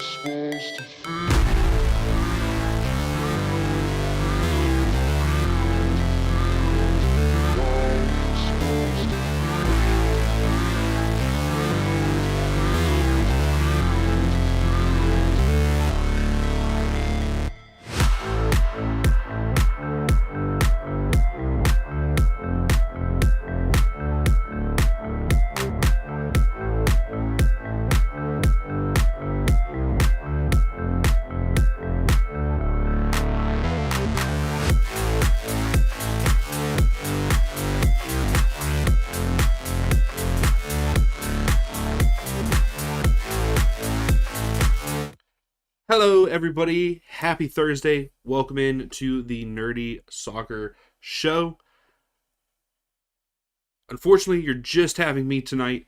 supposed to feel. Hello, everybody. Happy Thursday. Welcome in to the Nerdy Soccer Show. Unfortunately, you're just having me tonight.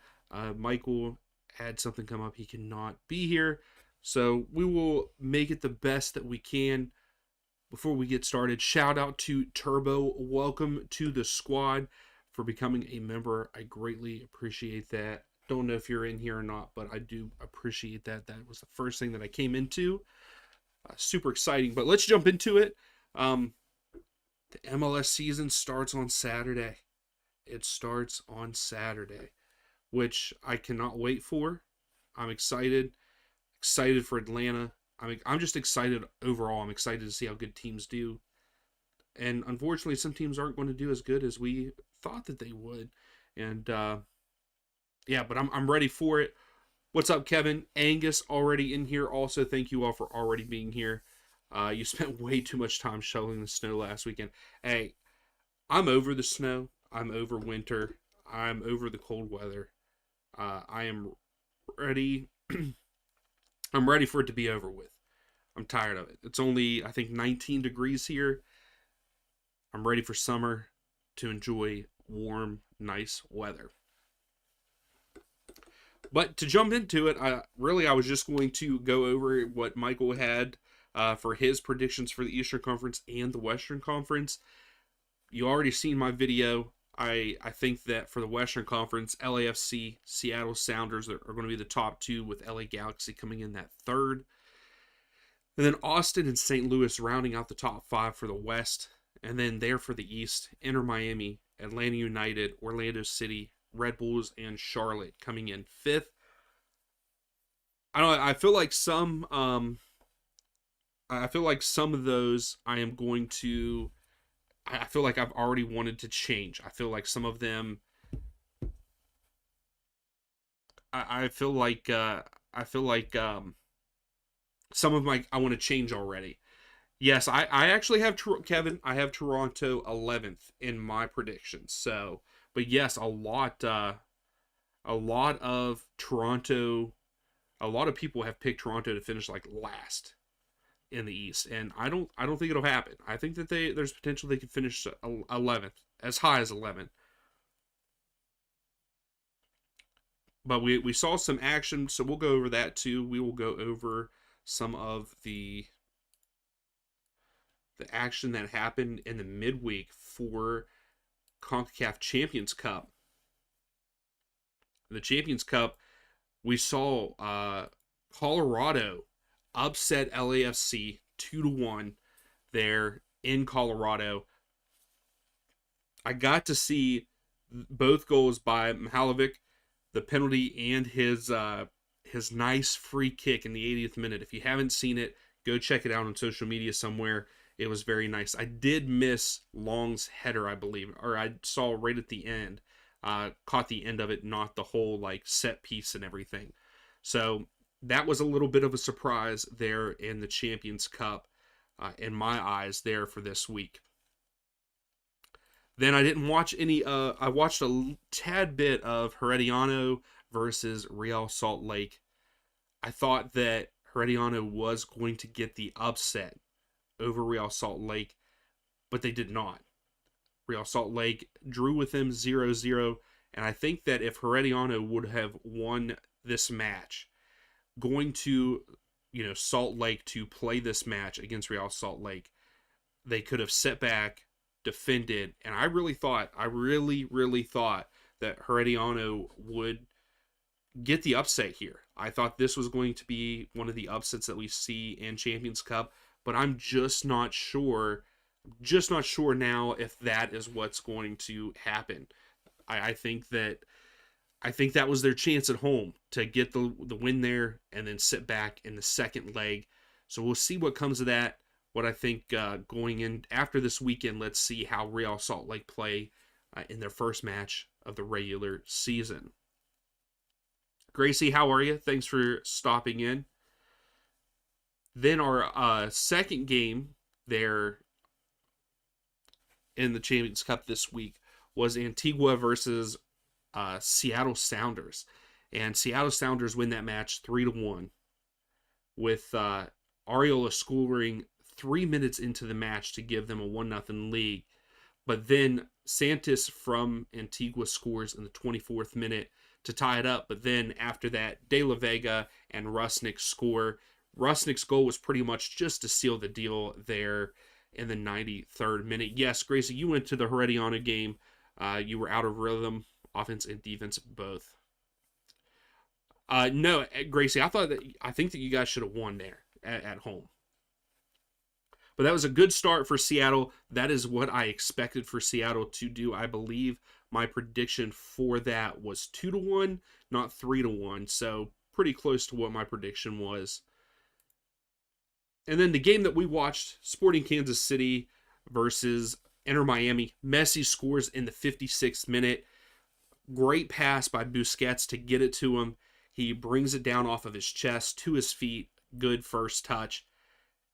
Michael had something come up. He cannot be here. So we will make it the best that we can. Before we get started, shout out to Turbo. Welcome to the squad for becoming a member. I greatly appreciate that. Don't know if you're in here or not, but I do appreciate that. That was the first thing that I came into. Super exciting, but let's jump into it. The MLS season starts on Saturday. It starts on Saturday, which I cannot wait for. I'm excited for Atlanta. I'm just excited overall. I'm excited to see how good teams do. And unfortunately, some teams aren't going to do as good as we thought that they would. And yeah, but I'm ready for it. What's up, Kevin? Angus already in here. Also, thank you all for already being here. You spent way too much time shoveling the snow last weekend. Hey, I'm over the snow. I'm over winter. I'm over the cold weather. I am ready. I'm ready for it to be over with. I'm tired of it. It's only, I think, 19 degrees here. I'm ready for summer to enjoy warm, nice weather. But to jump into it, I was just going to go over what Michael had for his predictions for the Eastern Conference and the Western Conference. You already seen my video. I think that for the Western Conference, LAFC, Seattle Sounders are going to be the top two, with LA Galaxy coming in that third. And then Austin and St. Louis rounding out the top five for the West. And then there for the East, Inter Miami, Atlanta United, Orlando City, Red Bulls, and Charlotte coming in fifth. I don't know, I feel like some of those I feel like I've already wanted to change. I feel like some of them I feel like some of my I want to change already. Yes, I actually have Kevin. I have Toronto 11th in my predictions. So, but yes, a lot of Toronto. A lot of people have picked Toronto to finish like last in the East, and I don't think it'll happen. I think that there's potential they could finish 11th, as high as 11th. But we saw some action, so we'll go over that too. We will go over some of the action that happened in the midweek for CONCACAF Champions Cup. The Champions Cup, we saw Colorado upset LAFC 2-1 there in Colorado. I got to see both goals by Mihalovic, the penalty, and his nice free kick in the 80th minute. If you haven't seen it, go check it out on social media somewhere. It was very nice. I did miss Long's header, I believe, or I saw right at the end. Caught the end of it, not the whole like set piece and everything. So that was a little bit of a surprise there in the Champions Cup, in my eyes, there for this week. Then I didn't watch any. I watched a tad bit of Herediano versus Real Salt Lake. I thought that Herediano was going to get the upset over Real Salt Lake, but they did not. Real Salt Lake drew with them 0-0, and I think that if Herediano would have won this match, going to Salt Lake to play this match against Real Salt Lake, they could have set back, defended, and I really thought that Herediano would get the upset here. I thought this was going to be one of the upsets that we see in Champions Cup, but I'm just not sure. Just not sure now if that is what's going to happen. I think that was their chance at home to get the win there and then sit back in the second leg. So we'll see what comes of that. What I think going in after this weekend, let's see how Real Salt Lake play in their first match of the regular season. Gracie, how are you? Thanks for stopping in. Then our second game there in the Champions Cup this week was Antigua versus Seattle Sounders. And Seattle Sounders win that match 3-1 with Ariola scoring 3 minutes into the match to give them a 1-0 lead. But then Santos from Antigua scores in the 24th minute to tie it up. But then after that, De La Vega and Rusnik score. Rusnik's goal was pretty much just to seal the deal there in the 93rd minute. Yes, Gracie, you went to the Herediana game. You were out of rhythm, offense and defense both. No, Gracie, I think that you guys should have won there at home. But that was a good start for Seattle. That is what I expected for Seattle to do. I believe my prediction for that was 2-1, not 3-1. So pretty close to what my prediction was. And then the game that we watched, Sporting Kansas City versus Inter Miami. Messi scores in the 56th minute. Great pass by Busquets to get it to him. He brings it down off of his chest to his feet. Good first touch.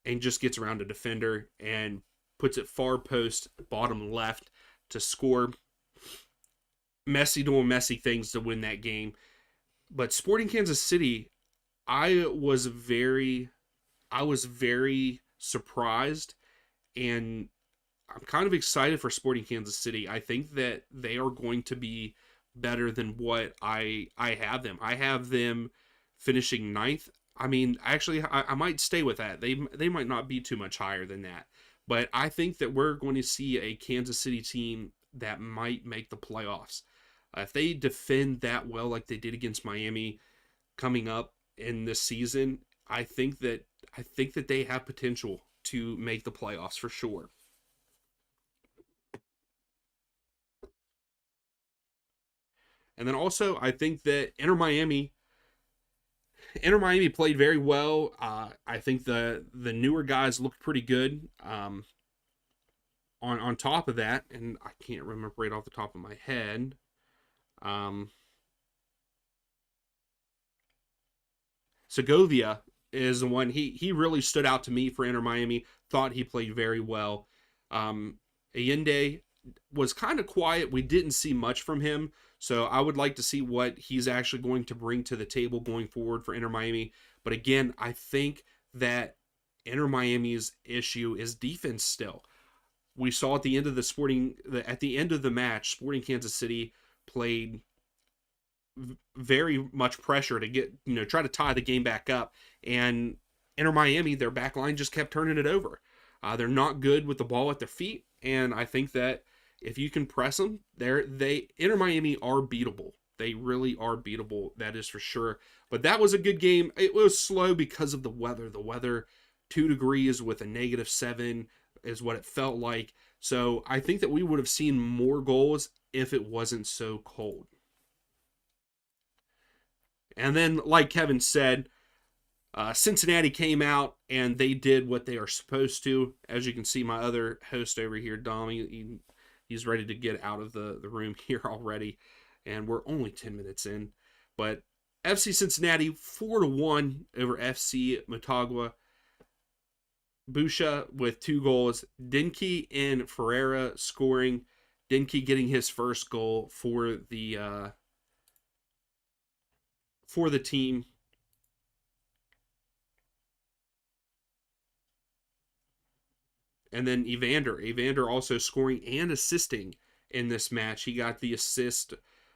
And just gets around a defender and puts it far post, bottom left to score. Messi doing Messi things to win that game. But Sporting Kansas City, I was very surprised, and I'm kind of excited for Sporting Kansas City. I think that they are going to be better than what I have them. I have them finishing ninth. I mean, actually, I might stay with that. They might not be too much higher than that. But I think that we're going to see a Kansas City team that might make the playoffs. If they defend that well like they did against Miami coming up in this season, I think that they have potential to make the playoffs for sure. And then also, I think that Inter Miami played very well. I think the newer guys looked pretty good. On top of that, and I can't remember right off the top of my head. Segovia is the one he really stood out to me for Inter Miami. Thought he played very well. Allende was kind of quiet. We didn't see much from him. So I would like to see what he's actually going to bring to the table going forward for Inter Miami. But again, I think that Inter Miami's issue is defense still. We saw at the end of the match, Sporting Kansas City played very much pressure to get, try to tie the game back up. And Inter Miami, their back line just kept turning it over. They're not good with the ball at their feet. And I think that if you can press them, Inter Miami are beatable. They really are beatable. That is for sure. But that was a good game. It was slow because of the weather. The weather, 2 degrees with a -7 is what it felt like. So I think that we would have seen more goals if it wasn't so cold. And then, like Kevin said, Cincinnati came out and they did what they are supposed to. As you can see, my other host over here, Dom, he's ready to get out of the room here already. And we're only 10 minutes in. But FC Cincinnati, 4-1 over FC Motagua. Busha with 2 goals. Dinky and Ferreira scoring. Dinky getting his first goal for the team. And then Evander also scoring and assisting in this match. He got the assist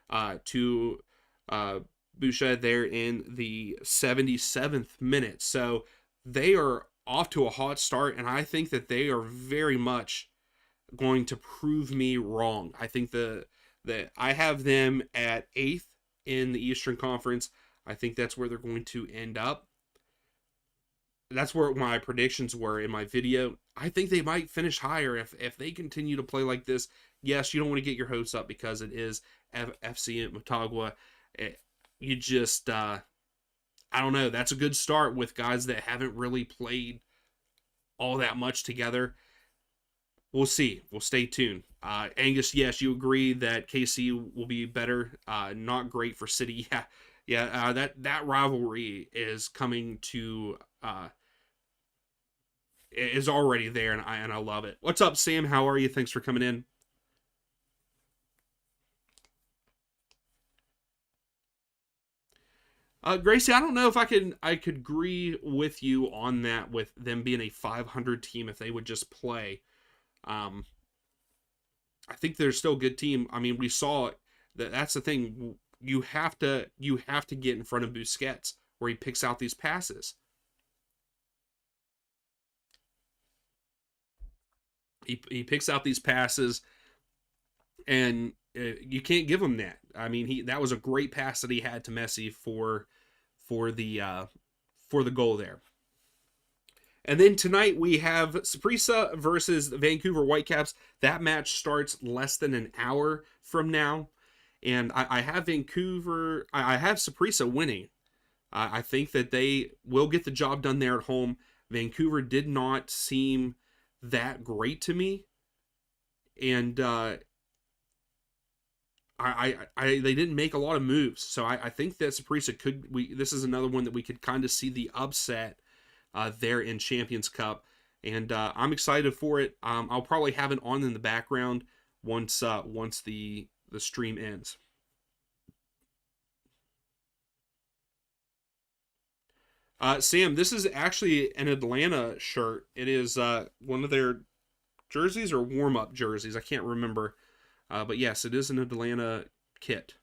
to Busha there in the 77th minute. So they are off to a hot start, and I think that they are very much going to prove me wrong. I think that I have them at 8th in the Eastern Conference. I think that's where they're going to end up. That's where my predictions were in my video. I think they might finish higher if they continue to play like this. Yes, you don't want to get your hopes up because it is FC at Motagua. You just, I don't know. That's a good start with guys that haven't really played all that much together. We'll see. We'll stay tuned. Angus, yes, you agree that KC will be better. Not great for City. Yeah, yeah. That rivalry is coming to is already there, and I love it. What's up, Sam? How are you? Thanks for coming in. Gracie, I don't know if I could agree with you on that with them being a 500 team if they would just play. Um, I think they're still a good team. I mean, we saw that. That's the thing. You have to get in front of Busquets where he picks out these passes. He picks out these passes, and you can't give him that. I mean, that was a great pass that he had to Messi for the for the goal there. And then tonight we have Saprissa versus the Vancouver Whitecaps. That match starts less than an hour from now. And I have Vancouver, I have Saprissa winning. I think that they will get the job done there at home. Vancouver did not seem that great to me. And they didn't make a lot of moves. So I think that Saprissa this is another one that we could kind of see the upset there in Champions Cup, and I'm excited for it. I'll probably have it on in the background once the stream ends. Sam, this is actually an Atlanta shirt. It is one of their jerseys or warm up jerseys. I can't remember, but yes, it is an Atlanta kit.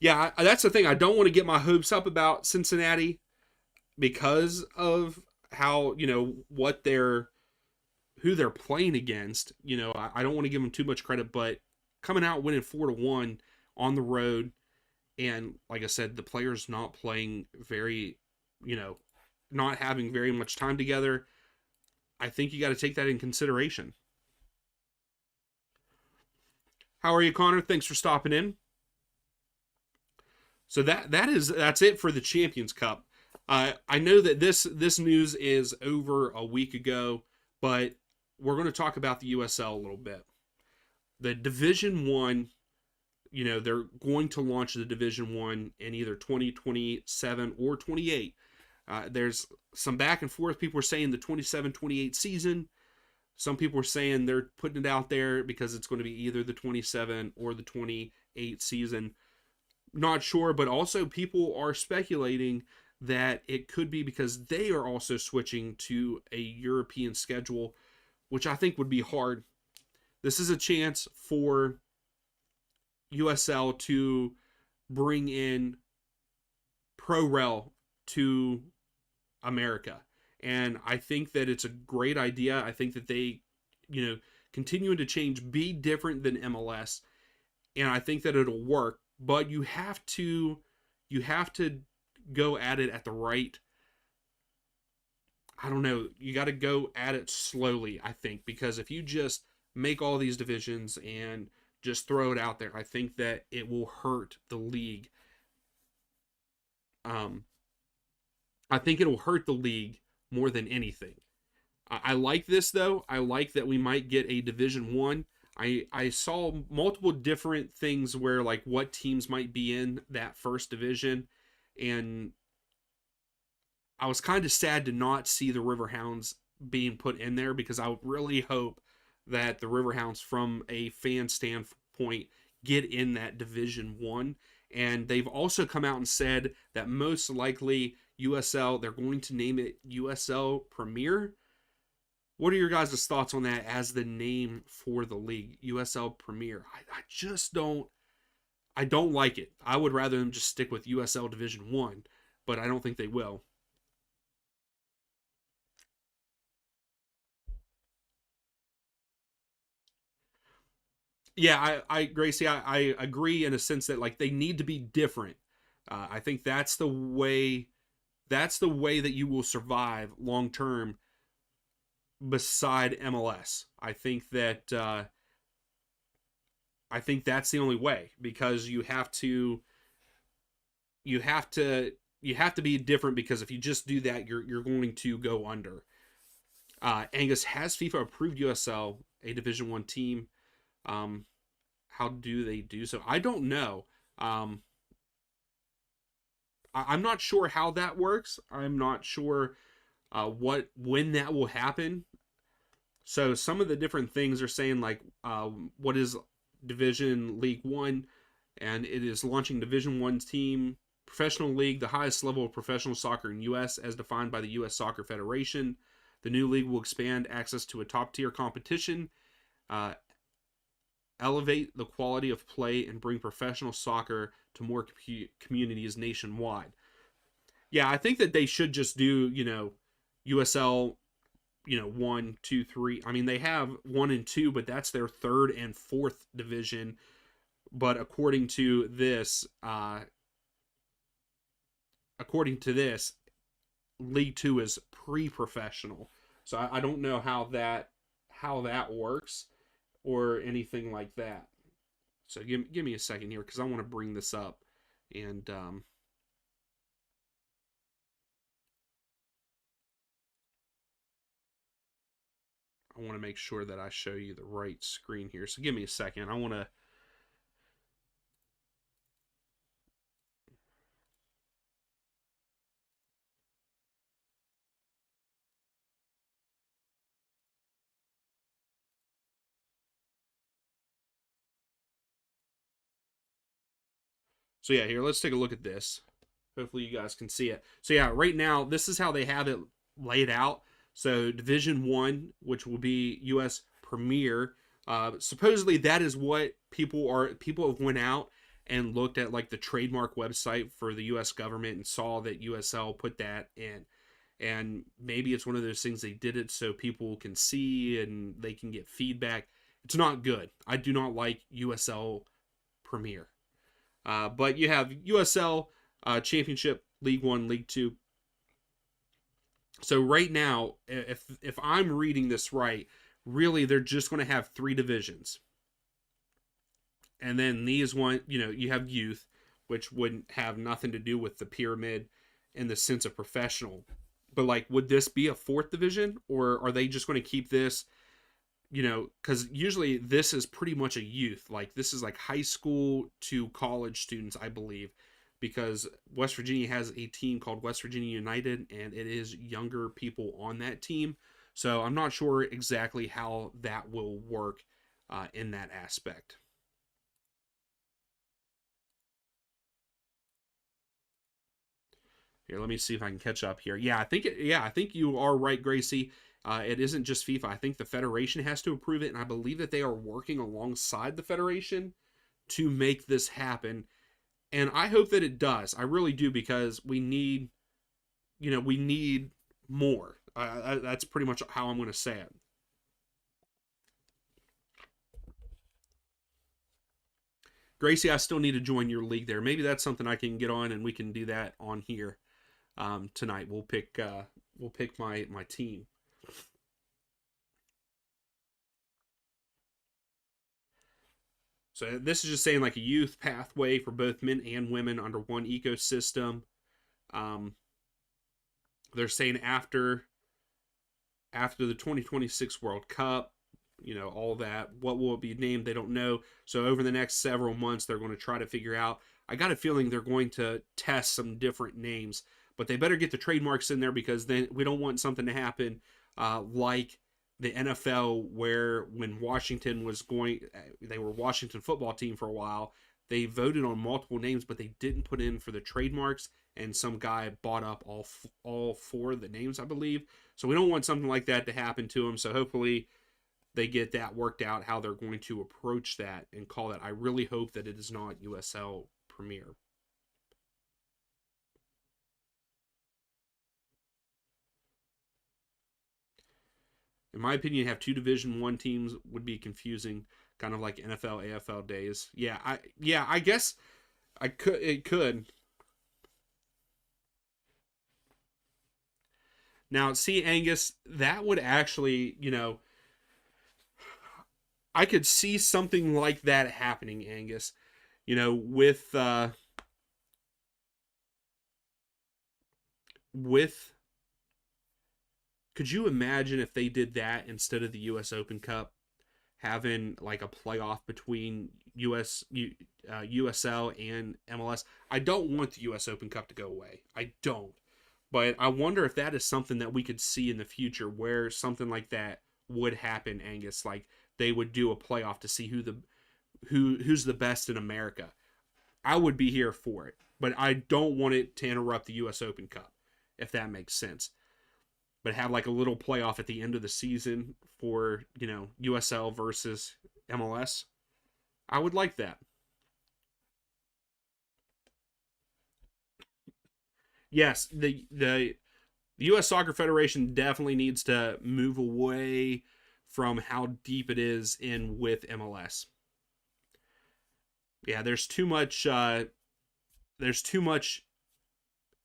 Yeah, that's the thing. I don't want to get my hopes up about Cincinnati because of how what they're who they're playing against. I don't want to give them too much credit, but coming out winning 4-1 on the road, and like I said, the players not playing very, not having very much time together. I think you got to take that in consideration. How are you, Connor? Thanks for stopping in. So that's it for the Champions Cup. I know that this news is over a week ago, but we're going to talk about the USL a little bit. The Division One, they're going to launch the Division One in either 2027 or 28. There's some back and forth. People are saying the 27-28 season. Some people are saying they're putting it out there because it's going to be either the 27 or the 28 season. Not sure, but also people are speculating that it could be because they are also switching to a European schedule, which I think would be hard. This is a chance for USL to bring in Pro Rel to America. And I think that it's a great idea. I think that they, continuing to change, be different than MLS. And I think that it'll work, but you have to go at it at the right, I don't know, you got to go at it slowly, I think, because if you just make all these divisions and just throw it out there, I think that it will hurt the league. Um, I think it'll hurt the league more than anything. I like this though. I like that we might get a Division One. I saw multiple different things where like what teams might be in that first division, and I was kind of sad to not see the Riverhounds being put in there because I would really hope that the Riverhounds, from a fan standpoint, get in that Division One. And they've also come out and said that most likely USL, they're going to name it USL Premier. What are your guys' thoughts on that as the name for the league, USL Premier? I just I don't like it. I would rather them just stick with USL Division 1, but I don't think they will. Yeah, Gracie, I agree in a sense that like they need to be different. I think that's the way that you will survive long term beside MLS. I think that's the only way because you have to you have to be different because if you just do that, you're going to go under. Angus, has FIFA approved USL a Division One team? Um, how do they do so? I don't know. Um, I'm not sure how that works. I'm not sure when that will happen. So some of the different things are saying like what is Division League One, and it is launching Division One team professional league, the highest level of professional soccer in U.S. as defined by the U.S. Soccer Federation. The new league will expand access to a top tier competition, uh, elevate the quality of play, and bring professional soccer to more communities nationwide. Yeah, I think that they should just do USL, 1, 2, 3. I mean, they have 1 and 2, but that's their third and fourth division. But according to this, League Two is pre-professional. So I don't know how that works or anything like that. So give me a second here because I want to bring this up and I want to make sure that I show you the right screen here. So give me a second. I want to. So yeah, here let's take a look at this. Hopefully you guys can see it. So yeah, right now this is how they have it laid out. So Division One, which will be U.S. Premier, supposedly that is what people have went out and looked at like the trademark website for the U.S. government and saw that USL put that in. And maybe it's one of those things they did it so people can see and they can get feedback. It's not good. I do not like USL Premier. But you have USL Championship, League One, League Two. So right now, if I'm reading this right, really they're just going to have three divisions, and then these one, you have youth, which wouldn't have nothing to do with the pyramid in the sense of professional. But like, would this be a fourth division, or are they just going to keep this because usually this is pretty much a youth. Like this is like high school to college students, I believe, because West Virginia has a team called West Virginia United, and it is younger people on that team. So I'm not sure exactly how that will work in that aspect. Here, let me see if I can catch up here. Yeah, I think you are right, Gracie. It isn't just FIFA. I think the Federation has to approve it, and I believe that they are working alongside the Federation to make this happen. And I hope that it does. I really do because we need more. That's pretty much how I'm going to say it. Gracie, I still need to join your league there. Maybe that's something I can get on, and we can do that on here tonight. We'll pick my team. So this is just saying like a youth pathway for both men and women under one ecosystem. Um, they're saying after the 2026 World Cup, all that. What will it be named? They don't know. So over the next several months, they're going to try to figure out. I got a feeling they're going to test some different names, but they better get the trademarks in there because then we don't want something to happen like the NFL, where when Washington was they were Washington football team for a while. They voted on multiple names, but they didn't put in for the trademarks, and some guy bought up all four of the names, I believe. So we don't want something like that to happen to them. So hopefully they get that worked out, how they're going to approach that and call that. I really hope that it is not USL Premier. In my opinion, have two Division One teams would be confusing. kind of like NFL, AFL days. I guess I could it could. Now, see, Angus, that would actually, I could see something like that happening, Angus. With with could you imagine if they did that instead of the US Open Cup, having like a playoff between USL and MLS? I don't want the US Open Cup to go away. I don't. But I wonder if that is something that we could see in the future where something like that would happen, Angus. Like they would do a playoff to see who's the best in America. I would be here for it. But I don't want it to interrupt the US Open Cup, if that makes sense. But have like a little playoff at the end of the season for, USL versus MLS. I would like that. Yes, the U.S. Soccer Federation definitely needs to move away from how deep it is in with MLS. Yeah, there's too much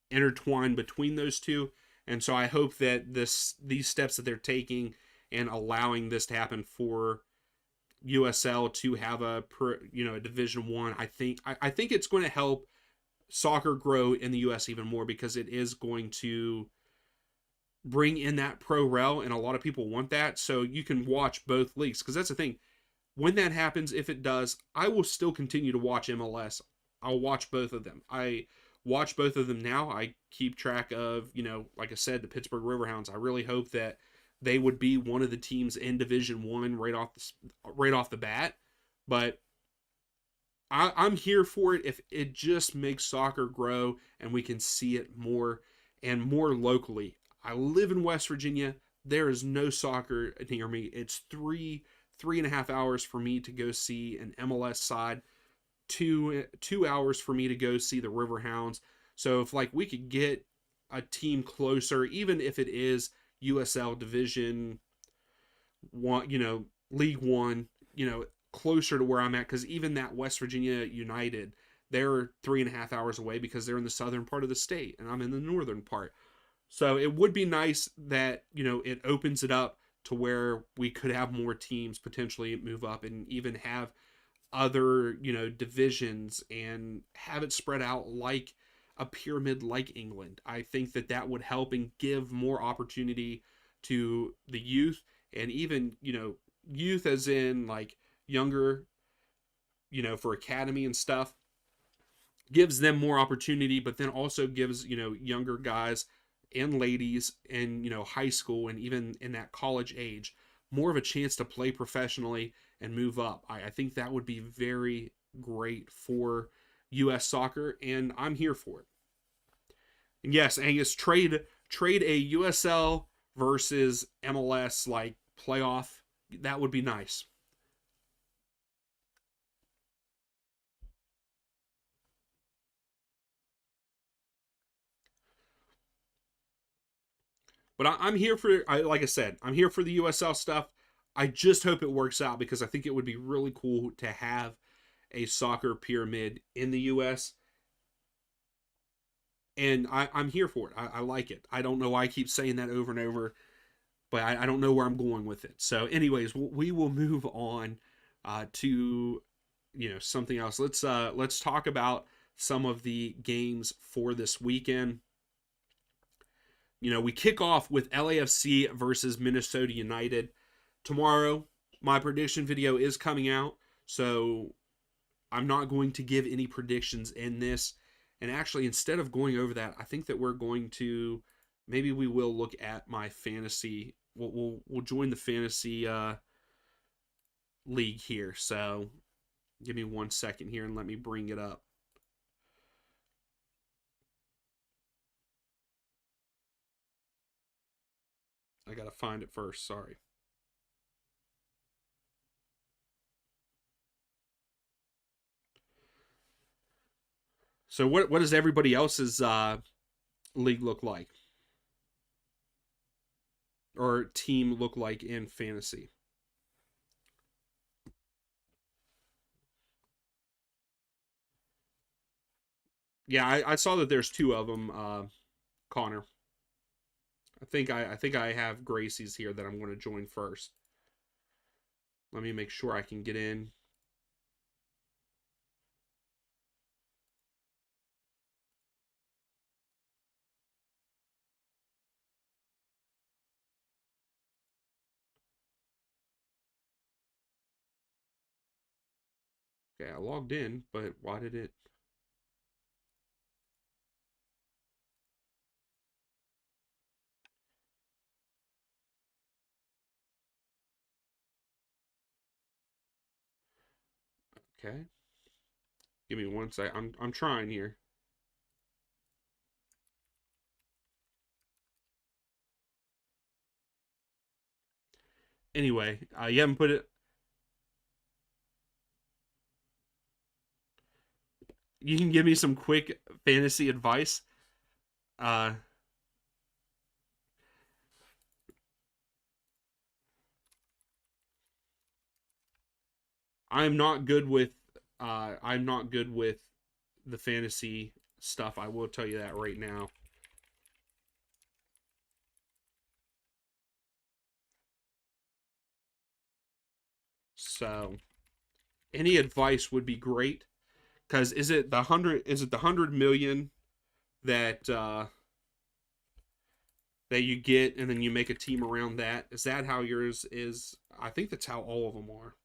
intertwined between those two, and so I hope that these steps that they're taking and allowing this to happen for USL to have a Division One. I think it's going to help soccer grow in the U.S. even more because it is going to bring in that pro rel, and a lot of people want that. So you can watch both leagues because that's the thing. When that happens, if it does, I will still continue to watch MLS. I'll watch both of them. I watch both of them now. I keep track of, like I said, the Pittsburgh Riverhounds. I really hope that they would be one of the teams in Division One right off the bat. But I'm here for it if it just makes soccer grow and we can see it more and more locally. I live in West Virginia. There is no soccer near me. It's 3.5 hours for me to go see an MLS side, 2 hours for me to go see the Riverhounds. So if like we could get a team closer, even if it is USL Division One, League One, closer to where I'm at, because even that West Virginia United, they're 3.5 hours away because they're in the southern part of the state and I'm in the northern part. So it would be nice that, it opens it up to where we could have more teams potentially move up and even have other, divisions and have it spread out like a pyramid like England. I think that that would help and give more opportunity to the youth and even, youth as in like younger, for academy and stuff, gives them more opportunity, but then also gives, younger guys and ladies in, high school and even in that college age more of a chance to play professionally and move up. I think that would be very great for US soccer, and I'm here for it. And yes, Angus, trade a USL versus MLS like playoff. That would be nice. But I'm here for, like I said, I'm here for the USL stuff. I just hope it works out because I think it would be really cool to have a soccer pyramid in the US. And I'm here for it. I like it. I don't know why I keep saying that over and over, but I don't know where I'm going with it. So, anyways, we will move on to something else. Let's talk about some of the games for this weekend. We kick off with LAFC versus Minnesota United tomorrow. My prediction video is coming out, so I'm not going to give any predictions in this. And actually, instead of going over that, I think that we're going to maybe we will look at my fantasy. We'll join the fantasy league here. So give me 1 second here and let me bring it up. I gotta find it first. Sorry. So what does everybody else's league look like or team look like in fantasy? Yeah, I saw that there's two of them, Connor. I think I have Gracie's here that I'm going to join first. Let me make sure I can get in. Okay, I logged in, but why did it? Okay, give me one sec. I'm trying here. Anyway, you haven't put it. You can give me some quick fantasy advice. Uh, I'm not good with. I'm not good with the fantasy stuff. I will tell you that right now. So, any advice would be great. Because is it the hundred? Is it the 100 million that that you get, and then you make a team around that? Is that how yours is? I think that's how all of them are.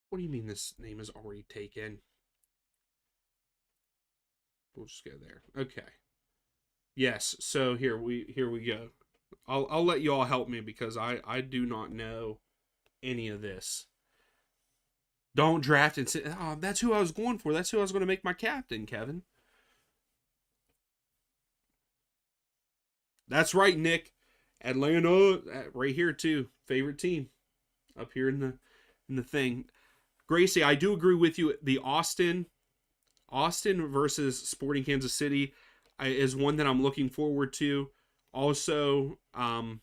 What do you mean this name is already taken? We'll just go there. Okay. Yes. So here we go. I'll let you all help me because I do not know any of this. Don't draft and say, oh, that's who I was going for. That's who I was going to make my captain, Kevin. That's right, Nick. Atlanta, right here too. Favorite team up here in the thing. Gracie, I do agree with you. The Austin versus Sporting Kansas City is one that I'm looking forward to. Also, I'm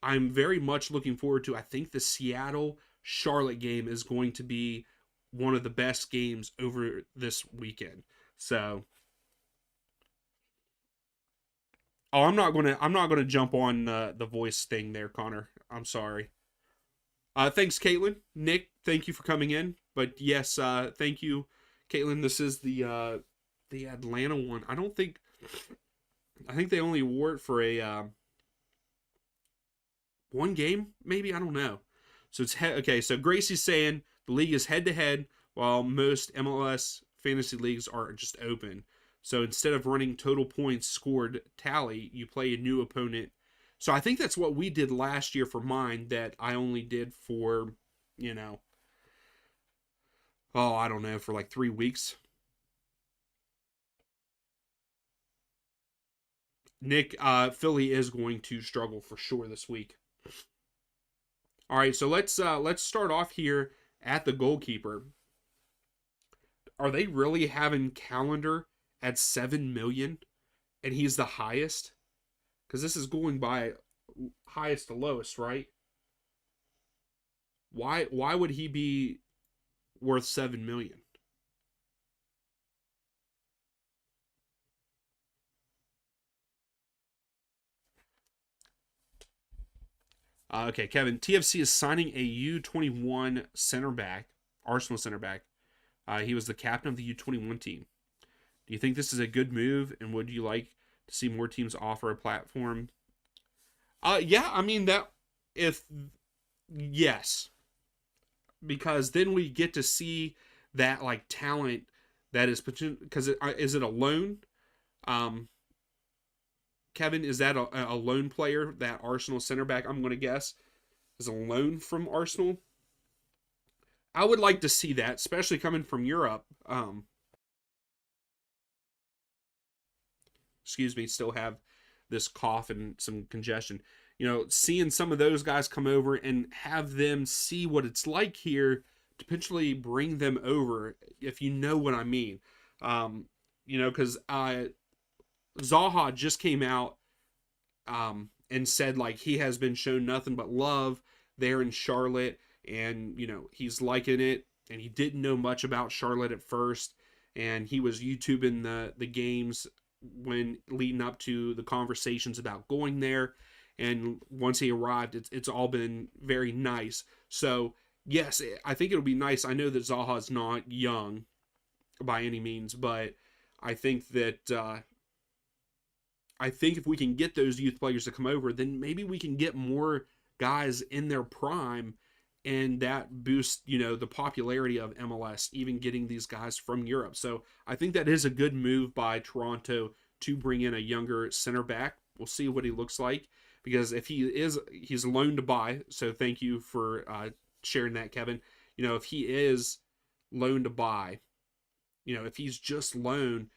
very much looking forward to. I think the Seattle Charlotte game is going to be one of the best games over this weekend. So, oh, I'm not gonna jump on the voice thing there, Connor. I'm sorry. Thanks, Caitlin. Nick, thank you for coming in. But yes, thank you, Caitlin. This is the Atlanta one. I think they only award it for a one game, maybe. I don't know. So okay. So Gracie's saying the league is head to head, while most MLS fantasy leagues are just open. So instead of running total points scored tally, you play a new opponent. So I think that's what we did last year for mine. That I only did for, you know, oh, I don't know, for like 3 weeks. Nick, Philly is going to struggle for sure this week. All right, so let's start off here at the goalkeeper. Are they really having Calendar at 7 million, and he's the highest? Because this is going by highest to lowest, right? Why would he be worth 7 million? Okay, Kevin. TFC is signing a U21 center back, Arsenal center back. He was the captain of the U21 team. Do you think this is a good move, and would you like to see more teams offer a platform? Yeah, I mean that if yes, because then we get to see that like talent that is potential. Because is it a loan? Um, Kevin, is that a loan player? That Arsenal center back, I'm going to guess, is a loan from Arsenal. I would like to see that, especially coming from Europe. Excuse me, still have this cough and some congestion. seeing some of those guys come over and have them see what it's like here to potentially bring them over, if you know what I mean. Because Zaha just came out and said like he has been shown nothing but love there in Charlotte, and he's liking it, and he didn't know much about Charlotte at first, and he was YouTubing the games when leading up to the conversations about going there, and once he arrived, it's all been very nice. So yes, I think it'll be nice. I know that Zaha is not young by any means, but I think that I think if we can get those youth players to come over, then maybe we can get more guys in their prime, and that boosts, the popularity of MLS, even getting these guys from Europe. So I think that is a good move by Toronto to bring in a younger center back. We'll see what he looks like, because if he's loaned to buy. So thank you for sharing that, Kevin. If he is loaned to buy, if he's just loaned,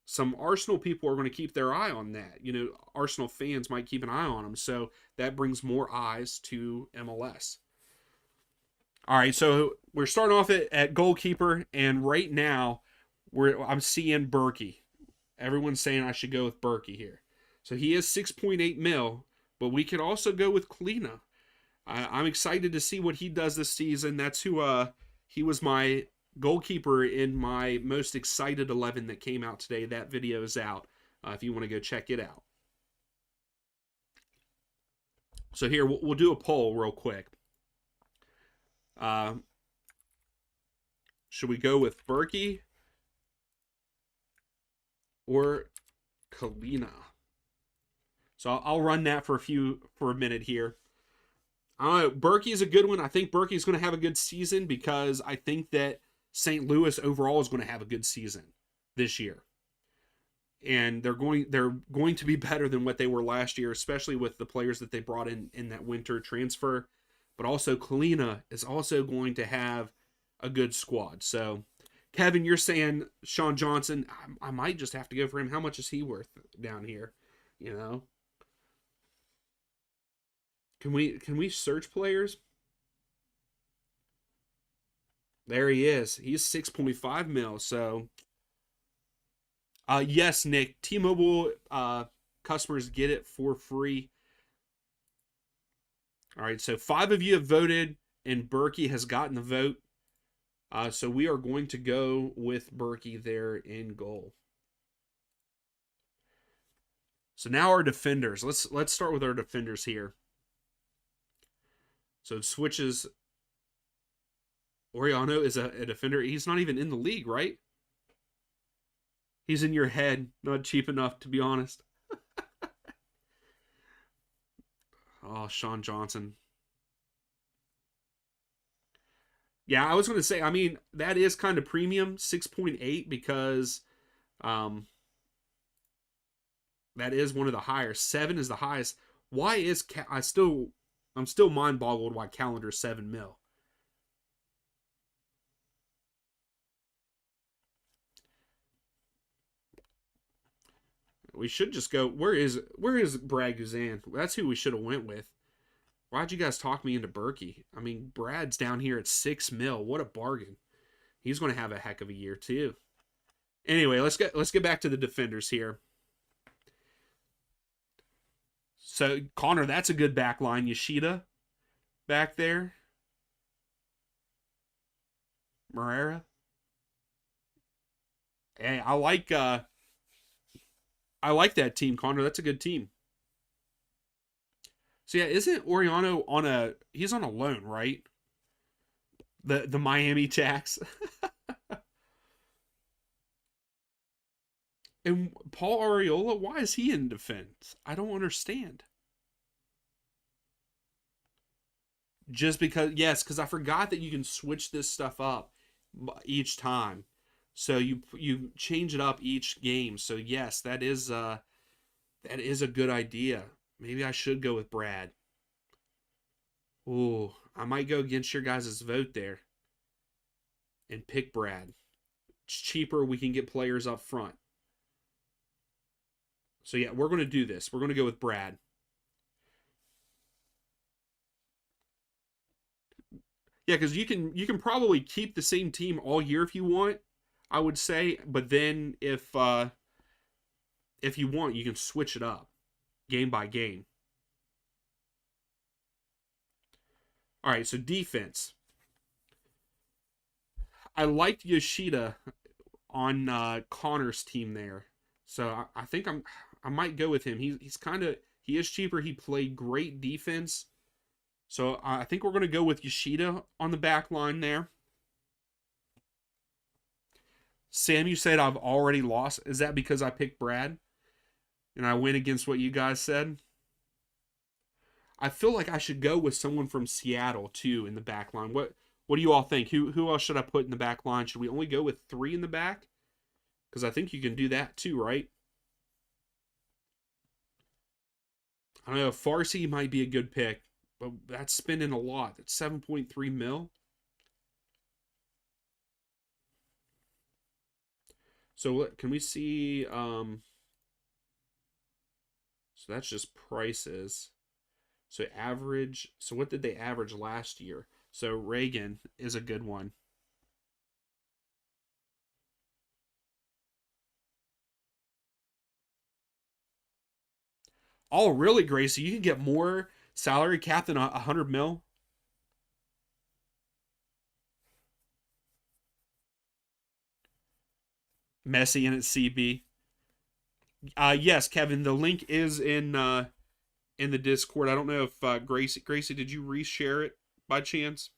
some Arsenal people are going to keep their eye on that. Arsenal fans might keep an eye on him. So that brings more eyes to MLS. All right, so we're starting off at goalkeeper, and right now I'm seeing Berkey. Everyone's saying I should go with Berkey here. So he is 6.8 mil, but we could also go with Kalina. I'm excited to see what he does this season. That's who he was my goalkeeper in my most excited 11 that came out today. That video is out if you want to go check it out. So here, we'll do a poll real quick. Should we go with Berkey or Kalina? So I'll run that for a minute here. Berkey is a good one. I think Berkey is going to have a good season, because I think that St. Louis overall is going to have a good season this year, and they're going to be better than what they were last year, especially with the players that they brought in that winter transfer. But also Kalina is also going to have a good squad. So Kevin, you're saying Sean Johnson. I might just have to go for him. How much is he worth down here? Can we search players? There he is. He's 6.5 mil. So yes, Nick, T-Mobile customers get it for free. All right, so 5 of you have voted, and Berkey has gotten the vote. So we are going to go with Berkey there in goal. So now our defenders. Let's start with our defenders here. So it switches. Oriano is a defender. He's not even in the league, right? He's in your head. Not cheap enough, to be honest. Oh, Sean Johnson. Yeah, I was going to say, I mean, that is kind of premium, 6.8, because that is one of the higher. 7 is the highest. Why is I'm still mind boggled why Calendar's 7 mil. We should just go. Where is Brad Guzan? That's who we should have went with. Why'd you guys talk me into Berkey? I mean, Brad's down here at 6 mil. What a bargain. He's going to have a heck of a year too. Anyway, let's get back to the defenders here. So Connor, that's a good back line. Yoshida back there. Morera. Hey, I like that team, Connor. That's a good team. So yeah, isn't Oriano he's on a loan, right? The Miami Jacks. And Paul Arriola, why is he in defense? I don't understand. Just because, yes, because I forgot that you can switch this stuff up each time. So you change it up each game. So yes, that is a good idea. Maybe I should go with Brad. Ooh, I might go against your guys' vote there and pick Brad. It's cheaper. We can get players up front. So yeah, we're going to do this. We're going to go with Brad. Yeah, because you can probably keep the same team all year if you want, I would say. But then if you want, you can switch it up game by game. All right, so defense. I liked Yoshida on Connor's team there, so I think I might go with him. He's kind of he is cheaper. He played great defense, so I think we're gonna go with Yoshida on the back line there. Sam, you said I've already lost. Is that because I picked Brad and I went against what you guys said? I feel like I should go with someone from Seattle too in the back line. What do you all think? Who else should I put in the back line? Should we only go with three in the back? Because I think you can do that too, right? I don't know. Farsi might be a good pick, but that's spending a lot. It's 7.3 mil. So can we see? So that's just prices. So average. So what did they average last year? So Reagan is a good one. Oh, really, Gracie? You can get more salary cap than 100 mil. Messi and its CB. Yes, Kevin. The link is in the Discord. I don't know if Gracie, did you reshare it by chance?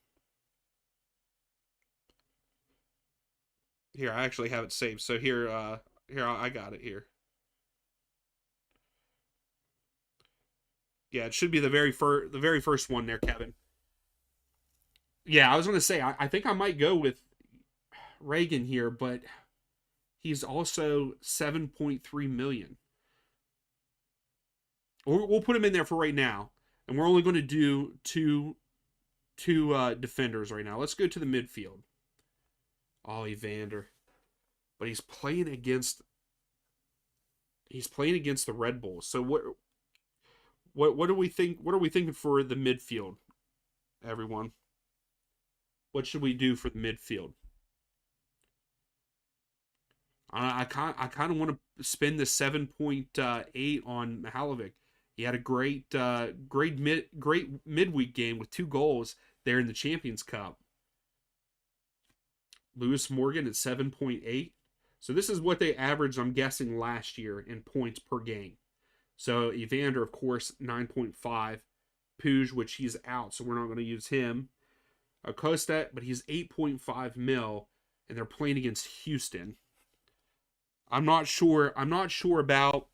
Here, I actually have it saved. So here I got it here. Yeah, it should be the very first one there, Kevin. Yeah, I was gonna say I think I might go with Reagan here, but he's also 7.3 million. We'll put him in there for right now, and we're only going to do two defenders right now. Let's go to the midfield. Oh, Evander, but he's playing against the Red Bulls. So what do we think? What are we thinking for the midfield, everyone? What should we do for the midfield? I kind of want to spend the 7.8 on Mihalovic. He had a great midweek game with two goals there in the Champions Cup. Lewis Morgan at 7.8. So this is what they averaged, I'm guessing, last year in points per game. So Evander, of course, 9.5. Puig, which he's out, so we're not going to use him. Acosta, but he's 8.5 mil, and they're playing against Houston. I'm not sure. I'm not sure about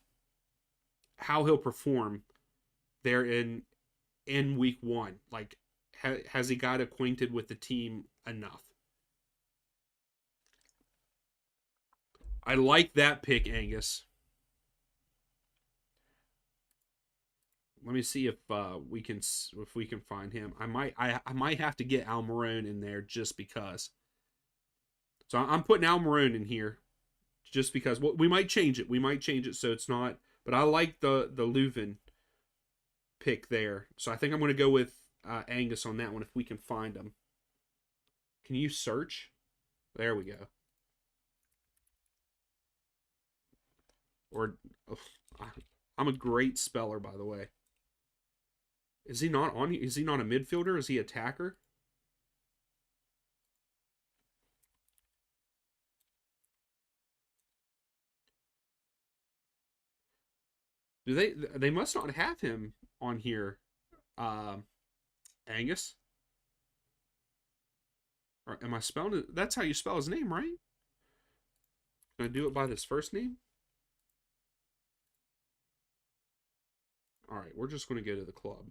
how he'll perform there in week one. Like, has he got acquainted with the team enough? I like that pick, Angus. Let me see if we can find him. I might have to get Almiron in there just because. So I'm putting Almiron in here just because. Well, we might change it. We might change it so it's not. But I like the Leuven pick there. So I think I'm going to go with Angus on that one if we can find him. Can you search? There we go. Or oh, I'm a great speller, by the way. Is he not on? Is he not a midfielder? Is he attacker? Do they? They must not have him on here. Angus. Or am I spelling it? That's how you spell his name, right? Can I do it by this first name? All right, we're just going to go to the club.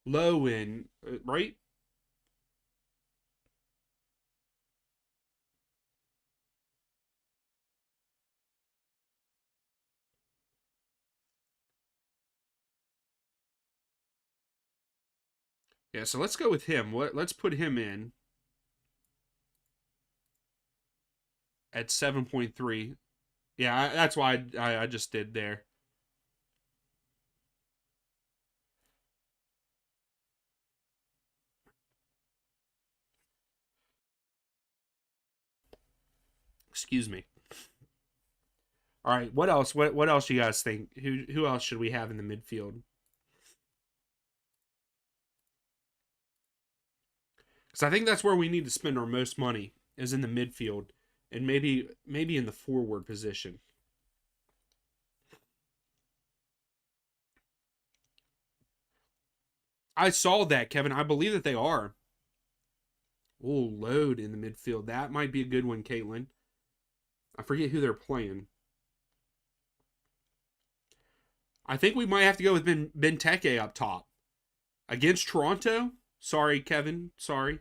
Lowen, right? Yeah, so let's go with him. Let's put him in at 7.3. Yeah, that's why I just did there. Excuse me. All right, what else? What else do you guys think? Who else should we have in the midfield? Because I think that's where we need to spend our most money is in the midfield, and maybe in the forward position. I saw that, Kevin. I believe that they are. Oh, load in the midfield. That might be a good one, Caitlin. I forget who they're playing. I think we might have to go with Benteke up top against Toronto. Sorry, Kevin. Sorry,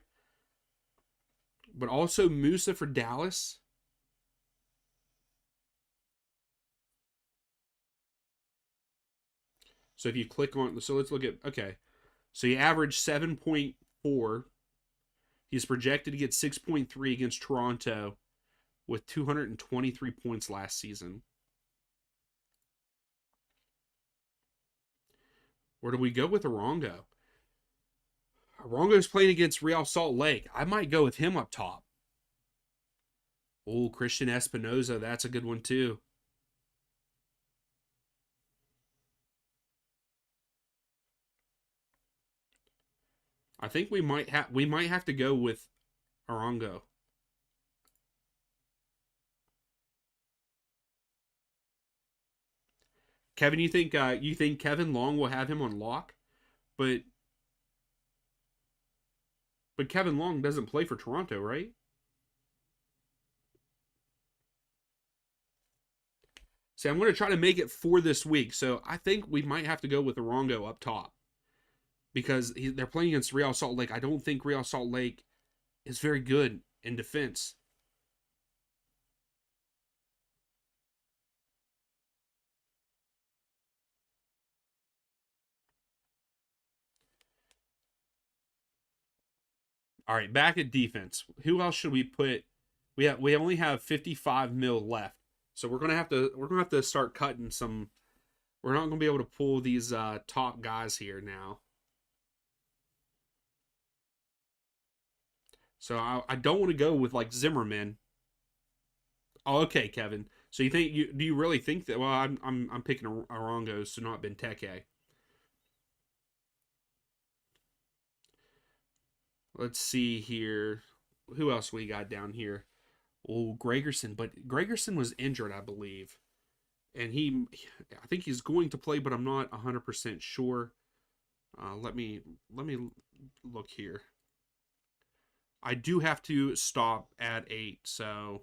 but also Musa for Dallas. So if you click on, so let's look at, okay. So he averaged 7.4. He's projected to get 6.3 against Toronto with 223 points last season. Where do we go with Arongo? Arongo's playing against Real Salt Lake. I might go with him up top. Oh, Christian Espinoza. That's a good one too. I think we might have to go with Arongo. Kevin, you think Kevin Long will have him on lock? But Kevin Long doesn't play for Toronto, right? See, I'm going to try to make it for this week, so I think we might have to go with Arongo up top because they're playing against Real Salt Lake. I don't think Real Salt Lake is very good in defense. All right, back at defense. Who else should we put? We only have 55 mil left, so we're gonna have to start cutting some. We're not gonna be able to pull these top guys here now. So I don't want to go with like Zimmerman. Oh, okay, Kevin. So do you really think that? Well, I'm picking Arongo, so not Benteke. Let's see here. Who else we got down here? Oh, Gregerson, but Gregerson was injured, I believe, and I think he's going to play, but I'm not 100% sure. Let me look here. I do have to stop at 8, so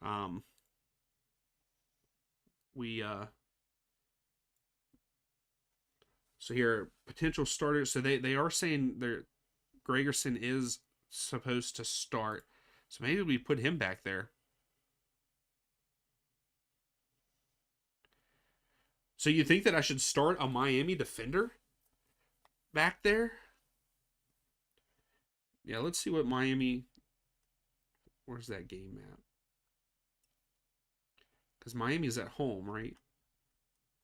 um, we so here potential starters. So they are saying they're Gregerson is supposed to start, so maybe we put him back there. So you think that I should start a Miami defender back there? Yeah, let's see what Miami. Where's that game at? Because Miami's at home, right?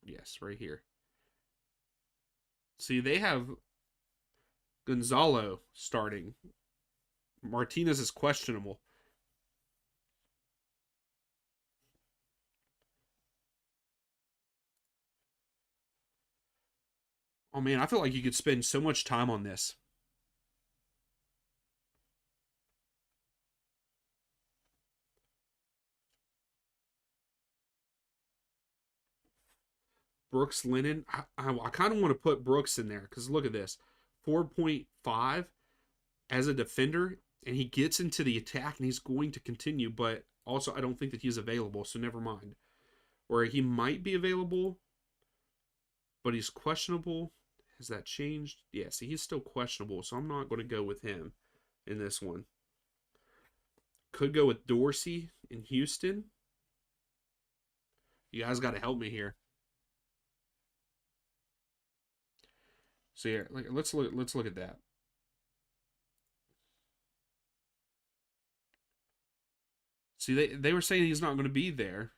Yes, right here. See, they have Gonzalo starting. Martinez is questionable. Oh man, I feel like you could spend so much time on this. Brooks Lennon. I kind of want to put Brooks in there because look at this 4.5 as a defender, and he gets into the attack and he's going to continue, but also I don't think that he's available, so never mind. Or he might be available, but he's questionable. Has that changed? Yeah, see, he's still questionable, so I'm not going to go with him in this one. Could go with Dorsey in Houston. You guys got to help me here. So yeah, let's look at that. See, they were saying he's not going to be there.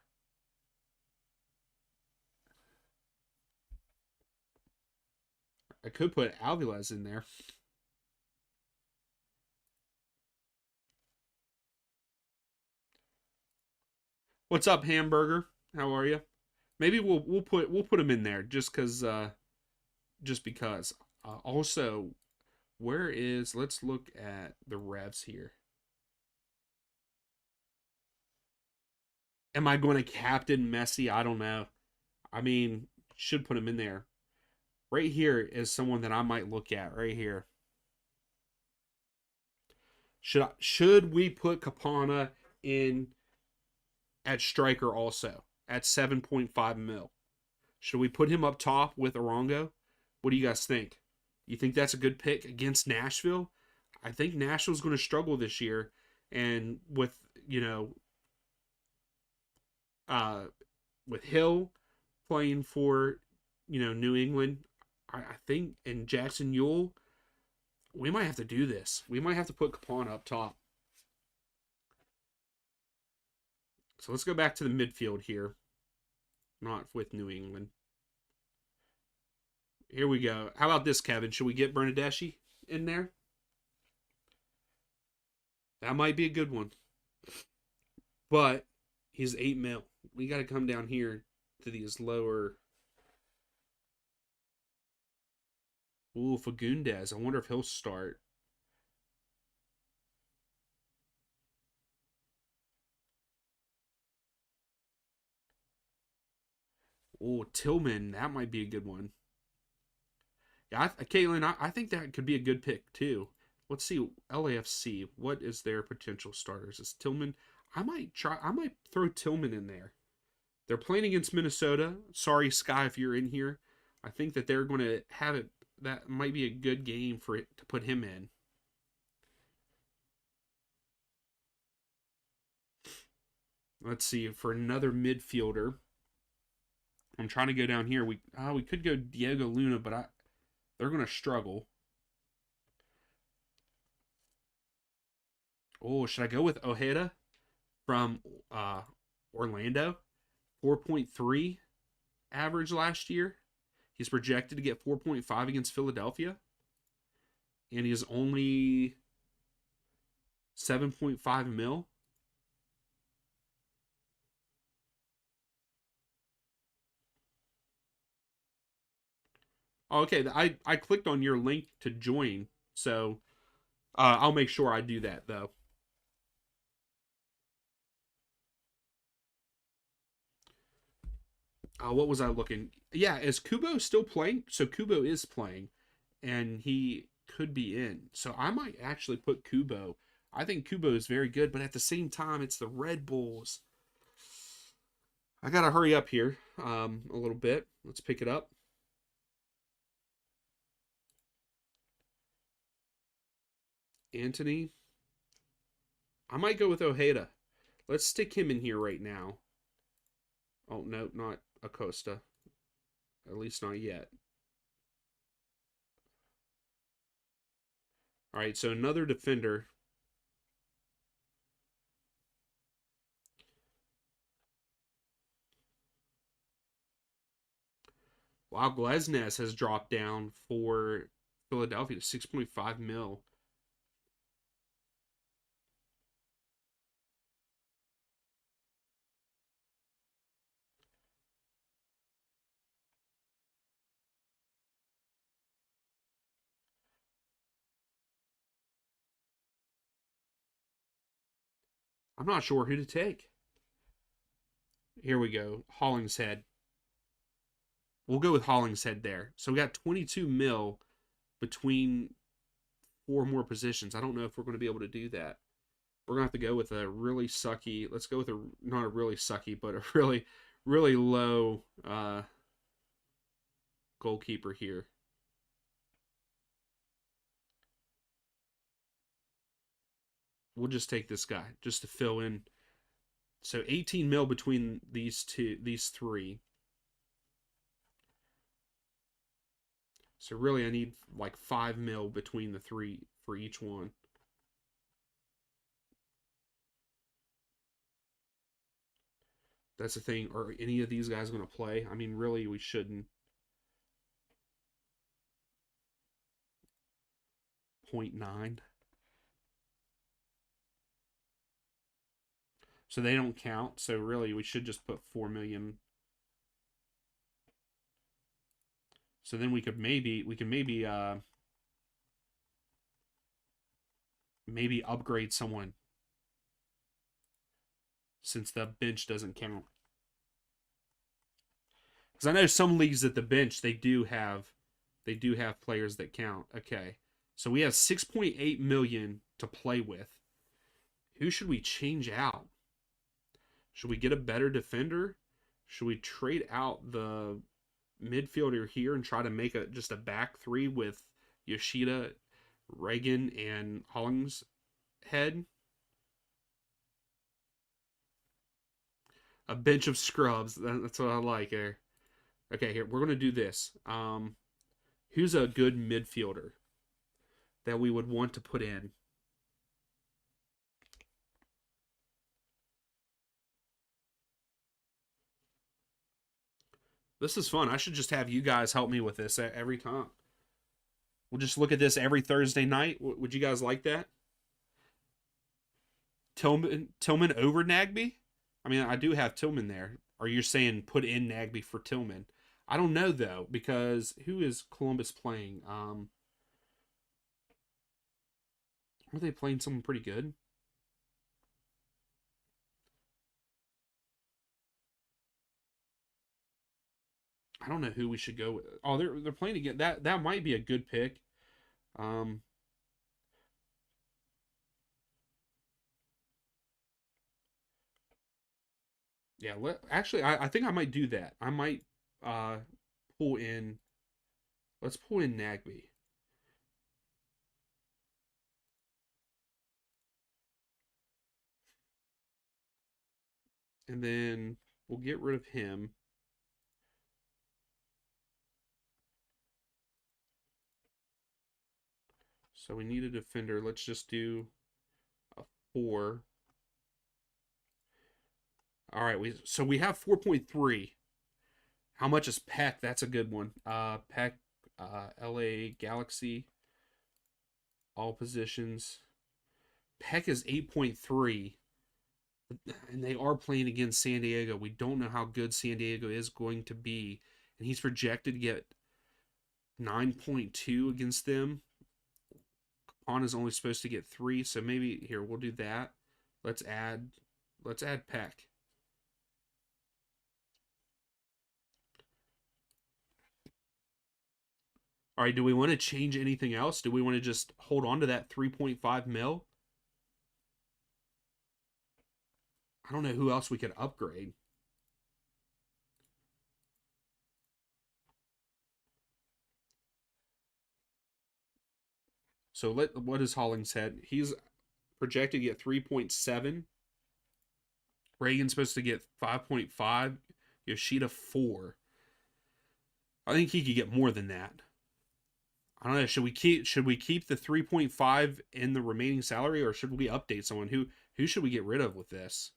I could put Alvarez in there. What's up, Hamburger? How are you? Maybe we'll put him in there just because. Also, where is? Let's look at the revs here. Am I going to captain Messi? I don't know. I mean, should put him in there. Right here is someone that I might look at. Right here. Should we put Capana in at striker also at 7.5 mil? Should we put him up top with Arango? What do you guys think? You think that's a good pick against Nashville? I think Nashville's going to struggle this year, and uh, with Hill playing for New England, I think, and Jackson Yule, we might have to do this. We might have to put Capon up top. So let's go back to the midfield here, not with New England. Here we go. How about this, Kevin? Should we get Bernadeschi in there? That might be a good one. But he's 8 mil. We got to come down here to these lower. Ooh, Fagundes. I wonder if he'll start. Ooh, Tillman. That might be a good one. Yeah, Caitlin, I think that could be a good pick too. Let's see, LAFC. What is their potential starters? Is Tillman? I might try. I might throw Tillman in there. They're playing against Minnesota. Sorry, Sky, if you're in here. I think that they're going to have it. That might be a good game for it to put him in. Let's see for another midfielder. I'm trying to go down here. We could go Diego Luna, but they're going to struggle. Oh, should I go with Ojeda from Orlando? 4.3 average last year. He's projected to get 4.5 against Philadelphia. And he is only 7.5 mil. Oh, okay, I clicked on your link to join, so I'll make sure I do that though. What was I looking? Yeah, is Kubo still playing? So Kubo is playing, and he could be in. So I might actually put Kubo. I think Kubo is very good, but at the same time, it's the Red Bulls. I gotta hurry up here a little bit. Let's pick it up. Anthony. I might go with Ojeda. Let's stick him in here right now. Oh no, not Acosta. At least not yet. All right, so another defender. Wow, Glesnes has dropped down for Philadelphia to 6.5 mil. I'm not sure who to take. Here we go. Hollingshead. We'll go with Hollingshead there. So we got 22 mil between four more positions. I don't know if we're going to be able to do that. We're going to have to go with a really sucky. Let's go with not a really sucky, but a really, really low goalkeeper here. We'll just take this guy just to fill in. So 18 mil between these three. So really, I need like 5 mil between the three for each one. That's the thing. Are any of these guys going to play? I mean, really, we shouldn't. 0.9. So they don't count. So really, we should just put 4 million. So then we could maybe upgrade someone since the bench doesn't count. Because I know some leagues at the bench they do have players that count. Okay, so we have 6.8 million to play with. Who should we change out? Should we get a better defender? Should we trade out the midfielder here and try to make just a back three with Yoshida, Reagan, and Hollingshead? A bench of scrubs. That's what I like here. Okay, here we're gonna do this. Who's a good midfielder that we would want to put in? This is fun. I should just have you guys help me with this every time. We'll just look at this every Thursday night. Would you guys like that? Tillman over Nagby? I mean, I do have Tillman there. Or you're saying put in Nagby for Tillman? I don't know though, because who is Columbus playing? Are they playing someone pretty good? I don't know who we should go with. Oh, they're playing again. That might be a good pick. Um, yeah. Actually, I think I might do that. I might uh pull in. Let's pull in Nagby, and then we'll get rid of him. So we need a defender. Let's just do a 4. All right, we have 4.3. How much is Peck? That's a good one. Peck, LA Galaxy, all positions. Peck is 8.3, and they are playing against San Diego. We don't know how good San Diego is going to be, and he's projected to get 9.2 against them. Capon is only supposed to get 3, so maybe here we'll do that. Let's add Peck. All right, do we want to change anything else? Do we want to just hold on to that 3.5 mil? I don't know who else we could upgrade. So what is Hollingshead? He's projected to get 3.7. Reagan's supposed to get 5.5. Yoshida 4. I think he could get more than that. I don't know. Should we keep the 3.5 in the remaining salary, or should we update someone? Who should we get rid of with this?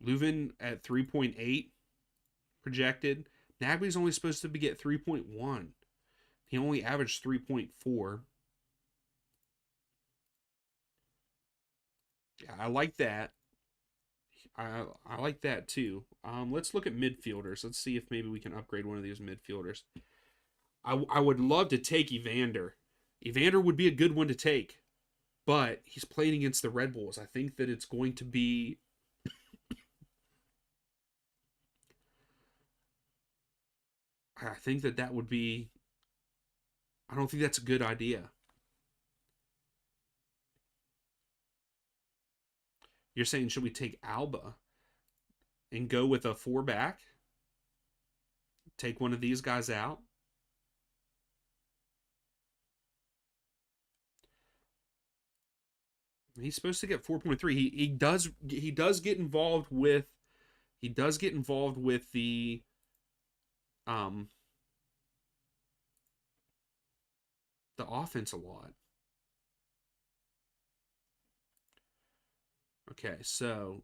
Leuven at 3.8 projected. Nagby's only supposed to get 3.1. He only averaged 3.4. Yeah, I like that. I like that too. Let's look at midfielders. Let's see if maybe we can upgrade one of these midfielders. I would love to take Evander. Evander would be a good one to take, but he's playing against the Red Bulls. I think that it's going to be. I think that would be. I don't think that's a good idea. You're saying should we take Alba and go with a 4 back? Take one of these guys out? He's supposed to get 4.3. He does get involved with um the offense a lot. Okay, so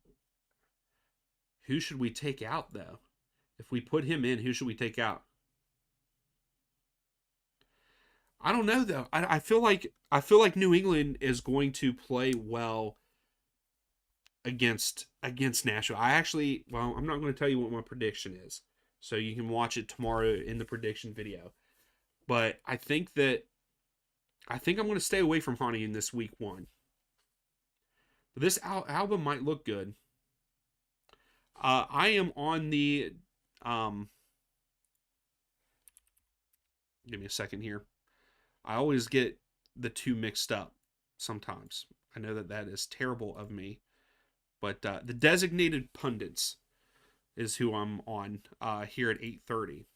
who should we take out though? If we put him in, who should we take out? I don't know though. I feel like New England is going to play well against Nashville. I'm not going to tell you what my prediction is, so you can watch it tomorrow in the prediction video. But I think I'm going to stay away from Honey in this week one. But this album might look good. I am on the um. Give me a second here. I always get the two mixed up sometimes. I know that is terrible of me. But the designated pundits is who I'm on here at 8:30.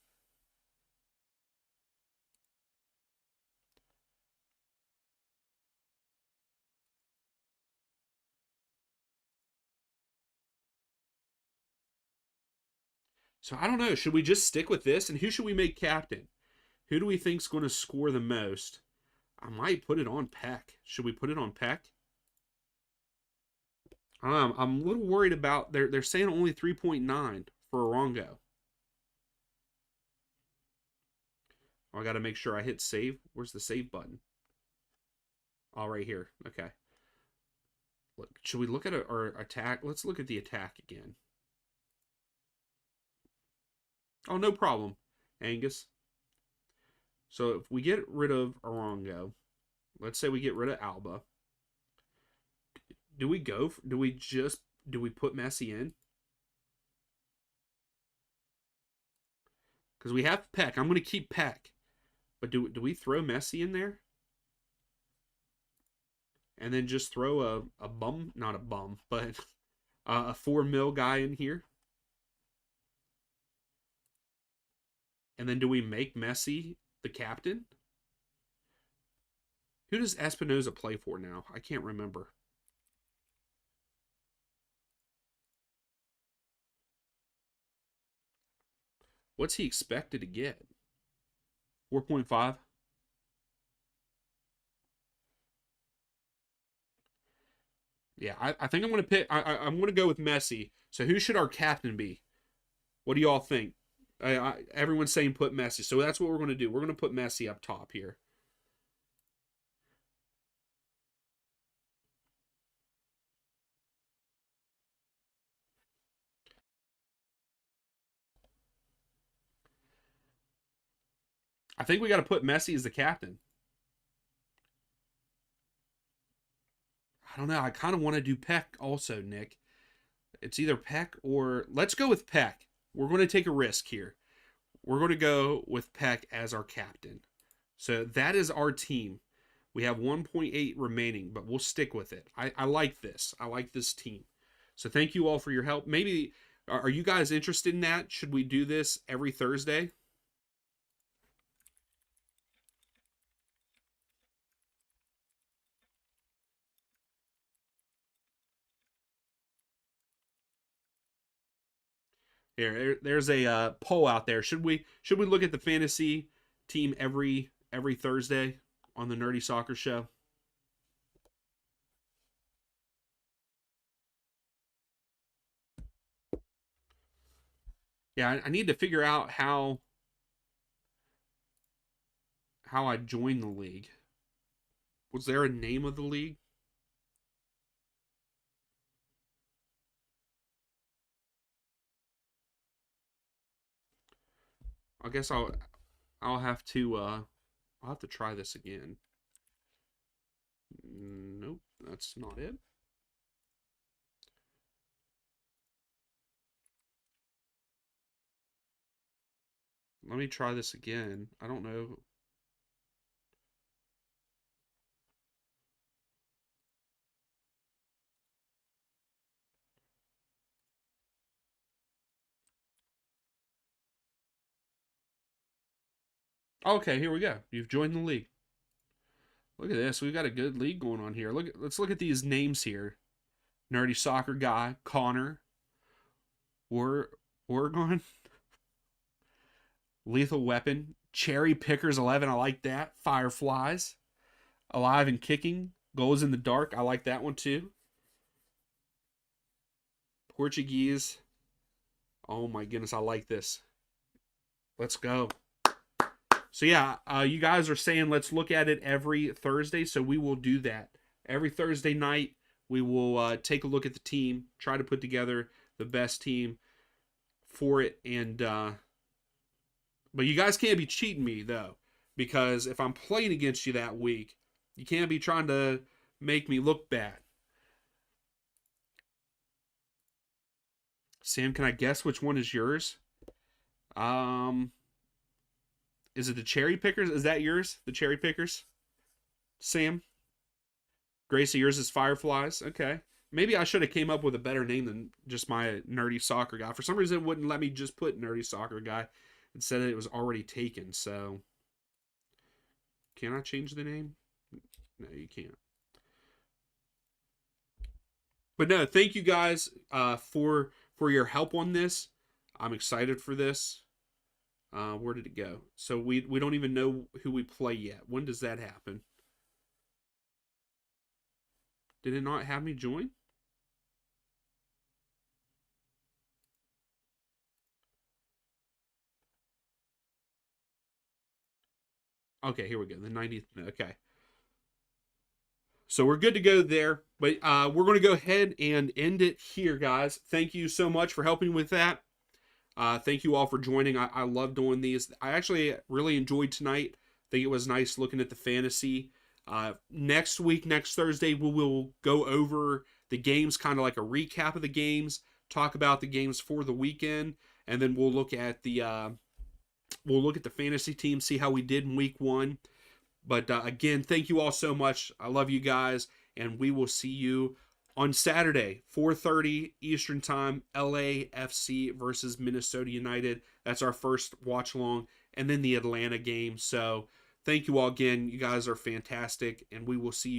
So I don't know. Should we just stick with this? And who should we make captain? Who do we think's going to score the most? I might put it on Peck. Should we put it on Peck? I'm a little worried about they're saying only 3.9 for Orongo. Oh, I got to make sure I hit save. Where's the save button? Oh, right here. Okay. Look, should we look at our attack? Let's look at the attack again. Oh, no problem, Angus. So if we get rid of Orongo, let's say we get rid of Alba. Do we put Messi in? Because we have Peck. I'm going to keep Peck. But do we throw Messi in there? And then just throw a bum, not a bum, but a 4 mil guy in here? And then do we make Messi the captain? Who does Espinoza play for now? I can't remember. What's he expected to get? 4.5? Yeah, I think I'm going to pick. I'm going to go with Messi. So who should our captain be? What do y'all think? Everyone's saying put Messi. So that's what we're going to do. We're going to put Messi up top here. I think we got to put Messi as the captain. I don't know. I kind of want to do Peck also, Nick. It's either Peck or let's go with Peck. We're going to take a risk here. We're going to go with Peck as our captain. So that is our team. We have 1.8 remaining, but we'll stick with it. I like this. I like this team. So thank you all for your help. Maybe, are you guys interested in that? Should we do this every Thursday? There's a poll out there. Should we look at the fantasy team every Thursday on the Nerdy Soccer Show? Yeah, I need to figure out how I joined the league. Was there a name of the league? I guess I'll have to I'll have to try this again. Nope, that's not it. Let me try this again. I don't know. Okay, here we go. You've joined the league. Look at this. We've got a good league going on here. Let's look at these names here. Nerdy Soccer Guy, Connor, Oregon, Lethal Weapon, Cherry Pickers 11. I like that. Fireflies, Alive and Kicking, Goals in the Dark. I like that one too. Portuguese. Oh my goodness, I like this. Let's go. So yeah, you guys are saying let's look at it every Thursday, so we will do that. Every Thursday night, we will take a look at the team, try to put together the best team for it, and but you guys can't be cheating me though, because if I'm playing against you that week, you can't be trying to make me look bad. Sam, can I guess which one is yours? Um, is it the cherry pickers? Is that yours? The cherry pickers, Sam? Gracie, yours is Fireflies. Okay. Maybe I should have came up with a better name than just my nerdy soccer guy. For some reason, it wouldn't let me just put nerdy soccer guy. It said it was already taken. So, can I change the name? No, you can't. But no, thank you guys for your help on this. I'm excited for this. Where did it go? So we don't even know who we play yet. When does that happen? Did it not have me join? Okay, here we go. The 90th. Okay. So we're good to go there. But we're going to go ahead and end it here, guys. Thank you so much for helping with that. Thank you all for joining. I love doing these. I actually really enjoyed tonight. I think it was nice looking at the fantasy. Next week, next Thursday, we will go over the games, kind of like a recap of the games, talk about the games for the weekend, and then we'll look at the fantasy team, see how we did in week one. But again, thank you all so much. I love you guys, and we will see you on Saturday, 4:30 Eastern Time, LAFC versus Minnesota United. That's our first watch along, and then the Atlanta game. So thank you all again. You guys are fantastic, and we will see you